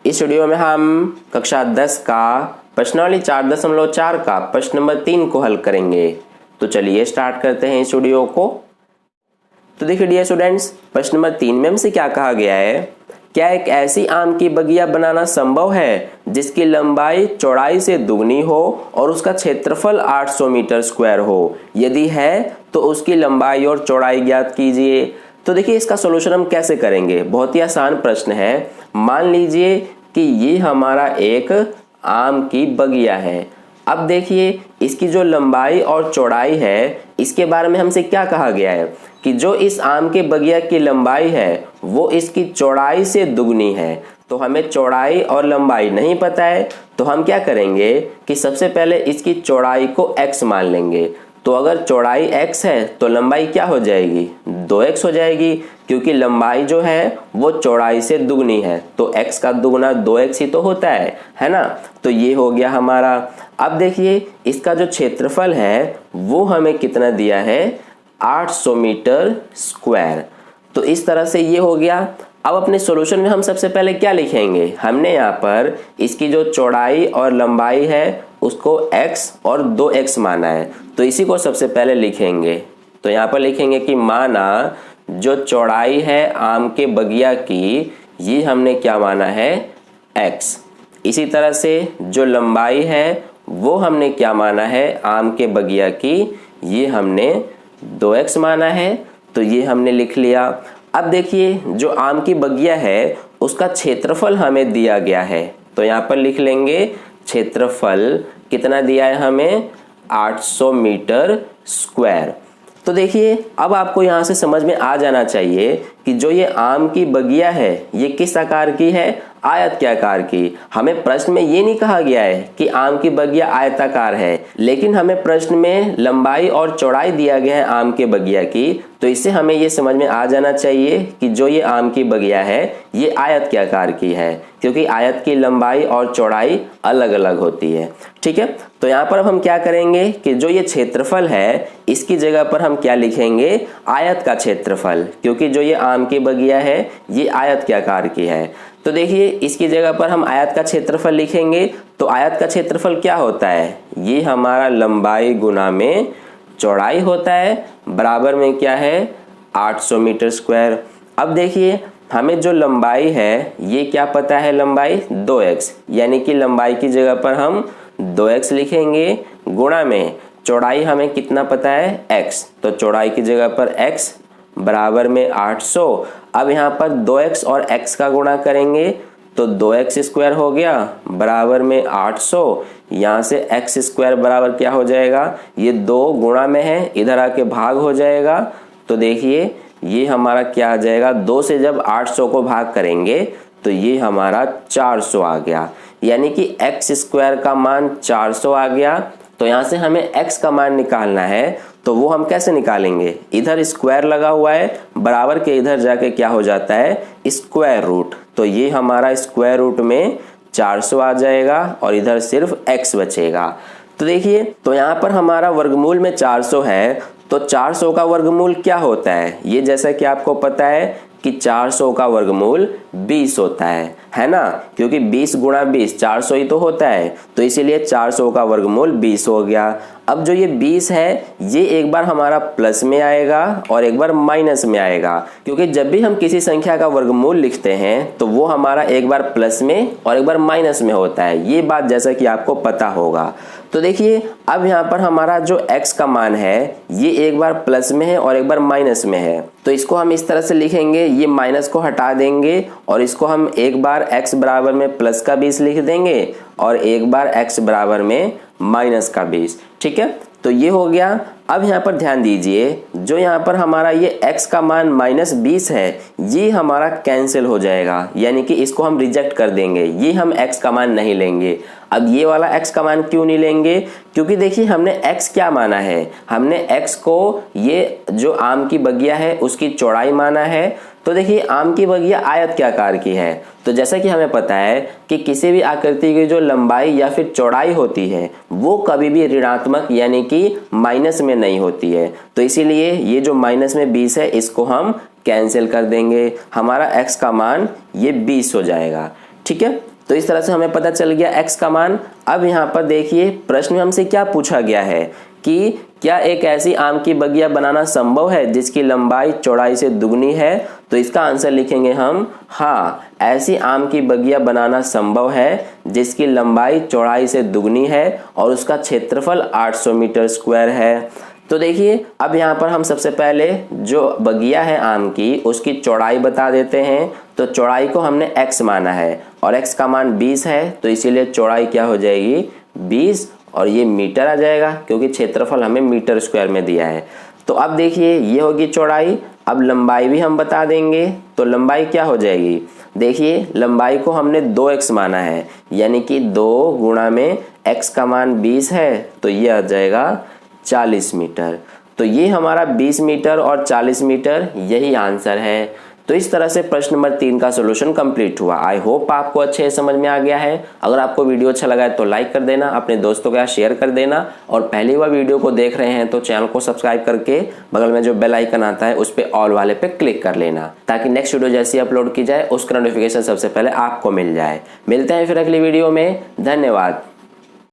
इस वीडियो में हम कक्षा 10 का प्रश्नावली 4.4 का प्रश्न नंबर 3 को हल करेंगे। तो चलिए स्टार्ट करते हैं इस वीडियो को। तो देखिए डियर स्टूडेंट्स, प्रश्न नंबर 3 में हमसे क्या कहा गया है, क्या एक ऐसी आम की बगिया बनाना संभव है जिसकी लंबाई चौड़ाई से दुगनी हो और उसका क्षेत्रफल 800 मीटर स्क्वायर हो? यदि है तो उसकी लंबाई और चौड़ाई ज्ञात कीजिए। तो देखिए इसका सॉल्यूशन हम कैसे करेंगे, बहुत ही आसान प्रश्न है। मान लीजिए कि ये हमारा एक आम की बगिया है। अब देखिए इसकी जो लंबाई और चौड़ाई है, इसके बारे में हमसे क्या कहा गया है कि जो इस आम के बगिया की लंबाई है वो इसकी चौड़ाई से दुगनी है। तो हमें चौड़ाई और लंबाई नहीं पता है, तो हम क्या करेंगे कि सबसे पहले इसकी चौड़ाई को x मान लेंगे। तो अगर चौड़ाई x है तो लंबाई क्या हो जाएगी, 2x हो जाएगी, क्योंकि लंबाई जो है वो चौड़ाई से दुगनी है। तो x का दुगना 2x ही तो होता है ना। तो ये हो गया हमारा। अब देखिए इसका जो क्षेत्रफल है वो हमें कितना दिया है, 800 मीटर स्क्वायर। तो इस तरह से ये हो गया। अब अपने सॉल्यूशन में हम सबसे पहले क्या लिखेंगे, हमने यहाँ पर इसकी जो चौड़ाई और लंबाई है उसको x और 2x माना है, तो इसी को सबसे पहले लिखेंगे। तो यहाँ पर लिखेंगे कि माना जो चौड़ाई है आम के बगिया की, ये हमने क्या माना है, x। इसी तरह से जो लंबाई है वो हमने क्या माना है आम के बगिया की, ये हमने 2x माना है। तो ये हमने लिख लिया। अब देखिए जो आम की बगिया है उसका क्षेत्रफल हमें दिया गया है, तो यहाँ पर लिख लेंगे क्षेत्रफल कितना दिया है हमें, 800 मीटर स्क्वायर। तो देखिए अब आपको यहाँ से समझ में आ जाना चाहिए कि जो ये आम की बगिया है ये किस आकार की है, आयत के आकार की। हमें प्रश्न में ये नहीं कहा गया है कि आम की बगिया आयताकार है, लेकिन हमें प्रश्न में लंबाई और चौड़ाई दिया गया है आम के बगिया की। तो इससे हमें ये समझ में आ जाना चाहिए कि जो ये आम की बगिया है ये आयत के आकार की है, क्योंकि आयत की लंबाई और चौड़ाई अलग अलग होती है। ठीक है, तो यहाँ पर अब हम क्या करेंगे कि जो ये क्षेत्रफल है इसकी जगह पर हम क्या लिखेंगे, आयत का क्षेत्रफल, क्योंकि जो ये आम की बगिया है ये आयत के आकार की है। तो देखिए इसकी जगह पर हम आयत का क्षेत्रफल लिखेंगे। तो आयत का क्षेत्रफल क्या होता है, ये हमारा लंबाई गुना में चौड़ाई होता है, बराबर में क्या है, 800 मीटर स्क्वायर। अब देखिए हमें जो लंबाई है ये क्या पता है, लंबाई 2x, यानी कि लंबाई की जगह पर हम 2x लिखेंगे, गुणा में चौड़ाई हमें कितना पता है, x। तो चौड़ाई की जगह पर x बराबर में 800। अब यहाँ पर 2x और x का गुणा करेंगे तो 2x स्क्वायर हो गया बराबर में 800। यहाँ से x स्क्वायर बराबर क्या हो जाएगा, ये 2 गुणा में है, इधर आके भाग हो जाएगा। तो देखिए ये हमारा क्या आ जाएगा, 2 से जब 800 को भाग करेंगे तो ये हमारा 400 आ गया, यानी कि x स्क्वायर का मान 400 आ गया। तो यहाँ से हमें x का मान निकालना है, तो वो हम कैसे निकालेंगे, इधर स्क्वायर लगा हुआ है, बराबर के इधर जाके क्या हो जाता है, स्क्वायर रूट। तो ये हमारा स्क्वायर रूट में 400 आ जाएगा और इधर सिर्फ x बचेगा। तो देखिए तो यहाँ पर हमारा वर्गमूल में 400 है, तो 400 का वर्गमूल क्या होता है, ये जैसा कि आपको पता है कि 400 का वर्गमूल 20 होता है ना, क्योंकि 20 गुणा 20 400 ही तो होता है। तो इसीलिए 400 का वर्गमूल 20 हो गया। अब जो ये 20 है ये एक बार हमारा प्लस में आएगा और एक बार माइनस में आएगा, क्योंकि जब भी हम किसी संख्या का वर्गमूल लिखते हैं तो वो हमारा एक बार प्लस में और एक बार माइनस में होता है, ये बात जैसा कि आपको पता होगा। तो देखिए अब यहाँ पर हमारा जो x का मान है ये एक बार प्लस में है और एक बार माइनस में है। तो इसको हम इस तरह से लिखेंगे, ये माइनस को हटा देंगे और इसको हम एक बार x बराबर में प्लस का 20 लिख देंगे और एक बार x बराबर में माइनस का 20। ठीक है, तो ये हो गया। अब यहाँ पर ध्यान दीजिए, जो यहाँ पर हमारा ये x का मान -20 है ये हमारा कैंसिल हो जाएगा, यानी कि इसको हम रिजेक्ट कर देंगे, ये हम x का मान नहीं लेंगे। अब ये वाला x का मान क्यों नहीं लेंगे, क्योंकि देखिए हमने x क्या माना है, हमने x को ये जो आम की बगिया है उसकी चौड़ाई माना है। तो देखिए आम की बगिया आयत के आकार की है, तो जैसा कि हमें पता है कि किसी भी आकृति की जो लंबाई या फिर चौड़ाई होती है वो कभी भी ऋणात्मक यानी कि माइनस में नहीं होती है। तो इसीलिए ये जो माइनस में 20 है इसको हम कैंसिल कर देंगे, हमारा x का मान ये 20 हो जाएगा। ठीक है, तो इस तरह से हमें पता चल गया x का मान। अब यहाँ पर देखिए प्रश्न में हमसे क्या पूछा गया है कि क्या एक ऐसी आम की बगिया बनाना संभव है जिसकी लंबाई चौड़ाई से दुगनी है। तो इसका आंसर लिखेंगे हम हाँ, ऐसी आम की बगिया बनाना संभव है जिसकी लंबाई चौड़ाई से दुगनी है और उसका क्षेत्रफल 800 मीटर स्क्वायर है। तो देखिए अब यहाँ पर हम सबसे पहले जो बगिया है आम की उसकी चौड़ाई बता देते हैं। तो चौड़ाई को हमने x माना है और x का मान 20 है, तो इसीलिए चौड़ाई क्या हो जाएगी 20 और ये मीटर आ जाएगा क्योंकि क्षेत्रफल हमें मीटर स्क्वायर में दिया है। तो अब देखिए ये होगी चौड़ाई। अब लंबाई भी हम बता देंगे, तो लंबाई क्या हो जाएगी, देखिए लंबाई को हमने 2x माना है, यानी कि 2 गुणा में x का मान 20 है तो ये आ जाएगा 40 मीटर। तो ये हमारा 20 मीटर और 40 मीटर यही आंसर है। तो इस तरह से प्रश्न नंबर 3 का सॉल्यूशन कंप्लीट हुआ। आई होप आपको अच्छे समझ में आ गया है। अगर आपको वीडियो अच्छा लगा है तो लाइक कर देना, अपने दोस्तों के साथ शेयर कर देना और पहली बार वीडियो को देख रहे हैं तो चैनल को सब्सक्राइब करके बगल में जो बेल आइकन आता है उस पर ऑल वाले पे क्लिक कर लेना ताकि नेक्स्ट वीडियो जैसी अपलोड की जाए उसका नोटिफिकेशन सबसे पहले आपको मिल जाए। मिलते हैं फिर अगली वीडियो में। धन्यवाद।